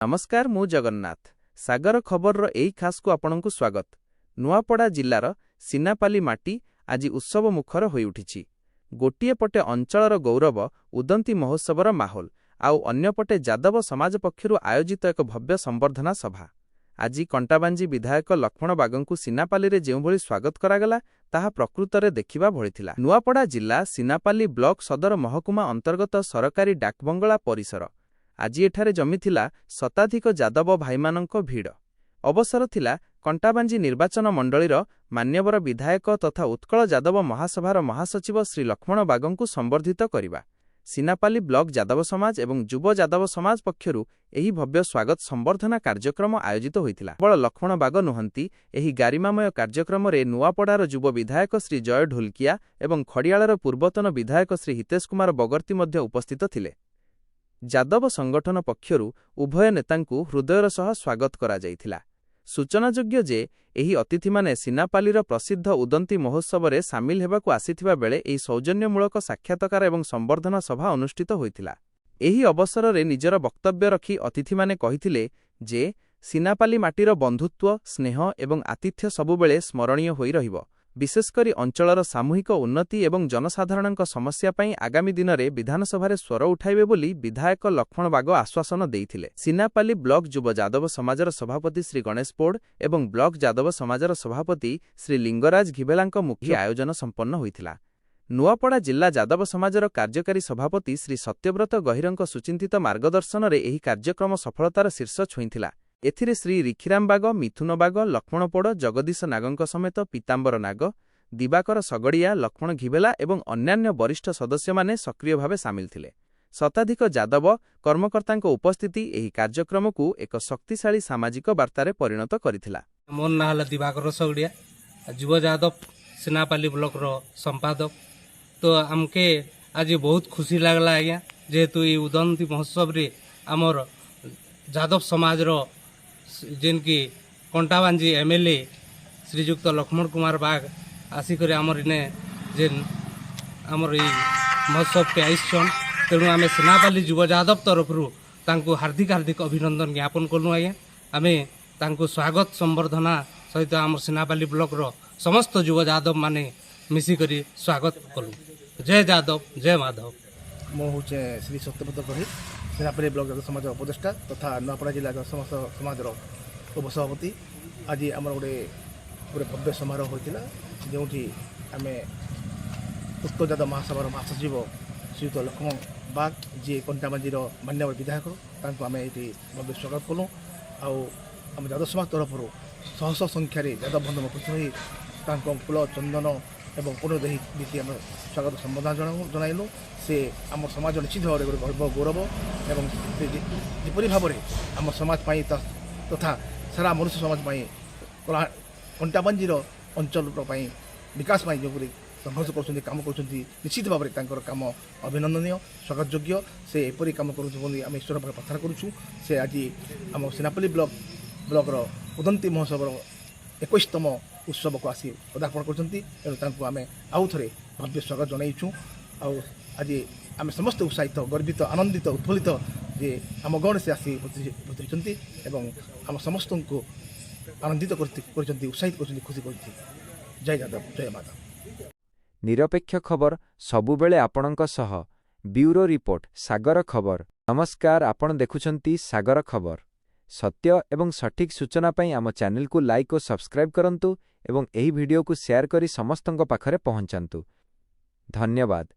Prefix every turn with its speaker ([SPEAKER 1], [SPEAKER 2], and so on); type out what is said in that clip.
[SPEAKER 1] नमस्कार मु जगन्नाथ सागर खबर एई खास को आपनकु स्वागत। नुआपड़ा जिल्लार सिनापाली माटी आज उत्सव मुखर होई उठिछि। गोटिए पटे अंचलर गौरव उदंती महोत्सवर माहौल आउ अन्यपटे जादव समाज पक्षरु आयोजित एक भव्य संबर्धना सभा। आज कंटाबांजी विधायक लक्ष्मण बागंकु सिनापाली रे जेउभଳି स्वागत करागला ताहा प्रकृतरे देखिबा भळिथिला। नुआपड़ा जिल्ला सिनापाली ब्लॉक सदर महकुमा अंतर्गत सरकारी डाकबंगला परिसर। आज एठारे जमिथिला शताधिक जादव भाईमानंक भीड़। अवसर थिला कंटाबांजी निर्वाचन मंडलीर मान्यवर विधायक तथा उत्कल जादव महासभार महासचिव श्री लक्ष्मण बागंकु संबर्धित करिबा। सिनापाली ब्लॉक जादव समाज एवं युव जादव समाज पक्षरु एही भव्य स्वागत संबर्धना कार्यक्रम आयोजित होइथिला। केवल लक्ष्मण बाग नुहंती एही गारिमामय कार्यक्रम रे नुआपड़ार युव विधायक श्री जय ढोलकिया एवं खड़ियाळर पूर्वतन विधायक श्री हितेश कुमार बगर्ती मध्य उपस्थित थिले। जादव संगठन पक्षरु उभय नेतांकु हृदयर सह स्वागत करा जाइथिला। सूचनायोग्य जे एही अतिथि माने सिनापालीर प्रसिद्ध उदंती महोत्सव रे सामिल हेबाकु आसीथिबा बेले एही सौजन्यमूलक साक्षात्कार एवं संबर्धना सभा अनुष्ठित होइथिला। एही अवसर रे निजर वक्तव्य रखी अतिथि माने कहिथिले जे सिनापाली माटीर बंधुत्व स्नेह एवं आतिथ्य सबुबेले स्मरणीय होई रहिबो। विशेषकरी अंचलर सामूहिक उन्नति एवं जनसाधारणक समस्या पई आगामी दिन रे विधानसभा स्वर उठाइबे बोली विधायक लक्ष्मण बाग आश्वासन देइथिले। सिनापाली ब्लॉक युव जादव समाजर सभापति श्री गणेश पोड़ एवं ब्लॉक जादव समाजर सभापति श्री लिंगराज घिबेलांक मुख्य आयोजन संपन्न होइथिला। नुआपड़ा जिल्ला जादव समाजर कार्यकारी सभापति श्री सत्यव्रत गहिरंक सुचिंतित मार्गदर्शन रे एही कार्यक्रम सफलतार शीर्ष छुईथिला। एथिरे श्री रिखिराम बाग, मिथुन बाग, लक्ष्मण पोड़, जगदीश नागंक समेत पीतांबर नाग, दिवाकर सगड़िया, लक्ष्मण घिबेला एवं अन्यान्य वरिष्ठ सदस्य माने सक्रिय भावे सामिल थिले। शताधिक जादव कर्मकर्तांक उपस्थिति एही कार्यक्रमकु एक शक्तिशाली सामाजिक वार्तारे परिणत करिथिला।
[SPEAKER 2] मोर ना हला दिवाकर सगड़िया, युव जादव सिनापाली ब्लॉक रो संपादक। तो हमके आज बहुत खुशी लागला आज्ञा जेहेतु ये उदंती महोत्सव रे आमर जादव समाज रो जिनकी कंटाबांजी एमएलए श्रीजुक्त लक्ष्मण कुमार बाग आसिक आमर इने जेन आमर ये महोत्सव के आईसन। तेणु आम सिनापाली युव जादव तरफ हार्दिक हार्दिक अभिनंदन ज्ञापन कलु। आज्ञा आम स्वागत संबर्धना सहित आम सिनापाली ब्लॉक रो समस्त युव जादव माने मिसिकरी स्वागत कलु। जय जादव, जय माधव।
[SPEAKER 3] मु श्री सत्यव्रत गहिर सिनापाली ब्लॉक जादव समाज उपदेष्टा तथा नुआपड़ा जिला समस्त समाज उपसभापति। आज आम गोटे भव्य समारोह होता जो आम उत्कल जादव महासभार महासचिव श्रीयुक्त लक्ष्मण बाग जी कंटाबांजी मान्यवर विधायक आम ये भव्य स्वागत कलु। आम जादव समाज तरफ शह शह संख्यार जादव बंधु उपस्थित हो फूल चंदन एवं पुनर्देही नीति आम स्वागत संबर्धना जनइलु। से आम समाज निश्चित भाव में गर्व गौरव एवं जिपरि भाव में आम समाज तथा सारा मनुष्य समाज कंटाबांजीर अंचल विकास जो संघर्ष कर काम कर निश्चित भाव में काम अभिनंदनीय स्वागत योग्य। से एपरी काम कर ईश्वर प्रार्थना करुँ। से आज आम सिनापाली ब्लॉक उदंती महोत्सव 21तम उत्सव को आसी पदार्पण कर आम आउ थे भव्य स्वागत जनईचु। आज आम समस्त उत्साहित गर्वित आनंदित उत्फुल्लित जे आम गण से आसी पहुँची एवं आम समस्त को आनंदित कर उत्साहित कर खुशी कर। जय जादव, जय माधव।
[SPEAKER 4] निरपेक्ष खबर सबुबेले आपणक सह। ब्यूरो रिपोर्ट सागर खबर। नमस्कार, आपण देखुछंती सागर खबर। सत्य एवं सठिक सूचना पई आम चैनल को लाइक और सब्सक्राइब करंतु एवं एही वीडियो को शेयर करी समस्तंक पाखरे पहुंचांतु। धन्यवाद।